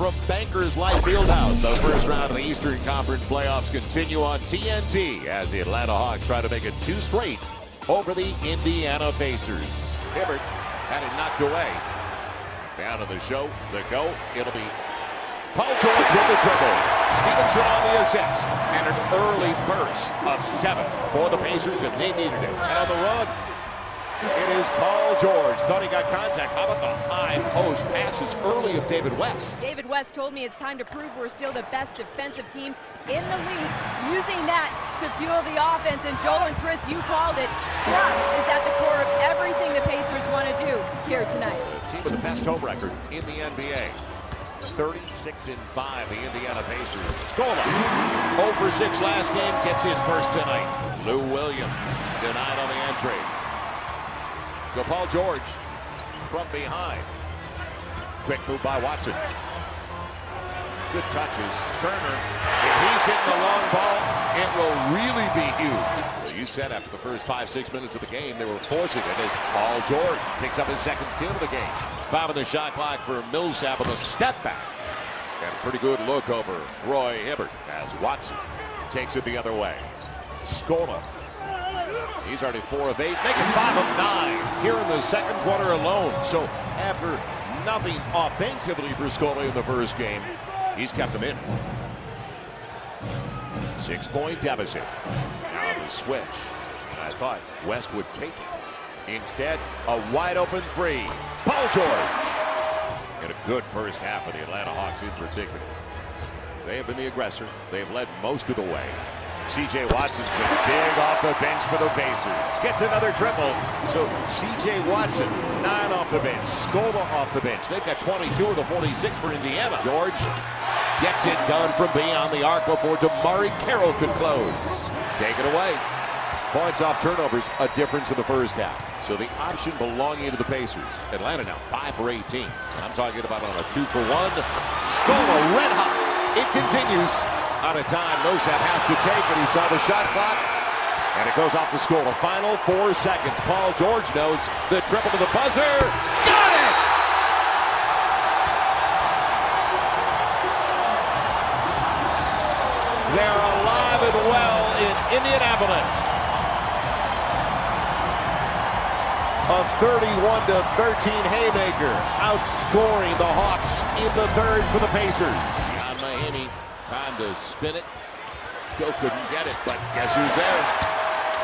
from Bankers Life Fieldhouse. The first round of the Eastern Conference playoffs continue on TNT as the Atlanta Hawks try to make it 2 straight over the Indiana Pacers. Hibbert had it knocked away. Down in the show, the go. It'll be Paul George with the dribble. Stevenson on the assist. And an early burst of 7 for the Pacers, and they needed it. And on the run, it is Paul George. Thought he got contact. How about the high post passes early of David West? David West told me it's time to prove we're still the best defensive team in the league, using that to fuel the offense. And Joel and Chris, you called it. Trust is at the core of everything the Pacers want to do here tonight. The team with the best home record in the NBA. 36-5, the Indiana Pacers. Scola, 0 for 6 last game, gets his first tonight. Lou Williams denied on the entry. So Paul George from behind. Quick move by Watson. Good touches. Turner, if he's hitting the long ball, it will really be huge. Well, you said after the first 5-6 minutes of the game, they were forcing it as Paul George picks up his second steal of the game. 5 on the shot clock for Millsap with a step back. And a pretty good look over Roy Hibbert as Watson takes it the other way. Scola. He's already 4 of 8, making 5 of 9 here in the second quarter alone. So after nothing offensively for Scola in the first game, he's kept him in. 6-point deficit. Now the switch. And I thought West would take it. Instead, a wide open 3. Paul George. In a good first half of the Atlanta Hawks in particular. They have been the aggressor. They've led most of the way. C.J. Watson's been big off the bench for the Pacers. Gets another triple. So C.J. Watson, 9 off the bench. Scola off the bench. They've got 22 of the 46 for Indiana. George gets it done from beyond the arc before DeMarre Carroll could close. Take it away. Points off turnovers, a difference in the first half. So the option belonging to the Pacers. Atlanta now 5 for 18. I'm talking about on a 2 for 1. Scola red hot. It continues. Out of time, Millsap has to take it. He saw the shot clock, and it goes off the score. The final 4 seconds. Paul George knows the triple to the buzzer. Got it! They're alive and well in Indianapolis. A 31-13 haymaker, outscoring the Hawks in the third for the Pacers. John Mahaney. Time to spin it. Still couldn't get it, but guess who's there?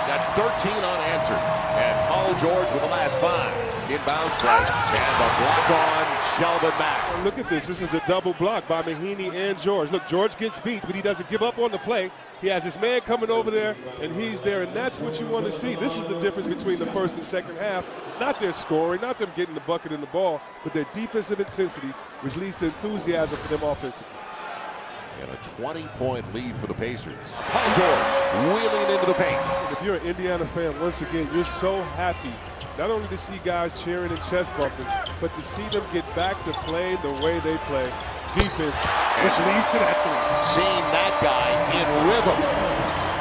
That's 13 unanswered. And Paul George with the last 5. Inbounds crash. And the block on Shelvin Mack. Look at this. This is a double block by Mahaney and George. Look, George gets beats, but he doesn't give up on the play. He has his man coming over there, and he's there, and that's what you want to see. This is the difference between the first and second half. Not their scoring, not them getting the bucket and the ball, but their defensive intensity, which leads to enthusiasm for them offensively. And a 20-point lead for the Pacers. Paul George wheeling into the paint. If you're an Indiana fan, once again, you're so happy not only to see guys cheering and chest bumping, but to see them get back to playing the way they play. Defense, which leads to that 3. Seeing that guy in rhythm.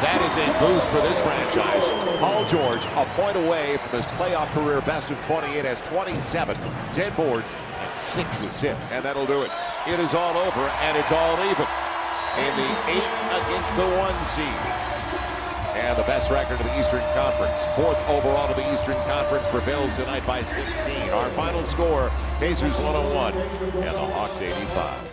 That is a boost for this franchise. Paul George, a point away from his playoff career best of 28, has 27, 10 boards, and 6 assists. And that'll do it. It is all over, and it's all even. In the 8 against the 1 seed. And the best record of the Eastern Conference. 4th overall of the Eastern Conference, prevails tonight by 16. Our final score, Pacers 101 and the Hawks 85.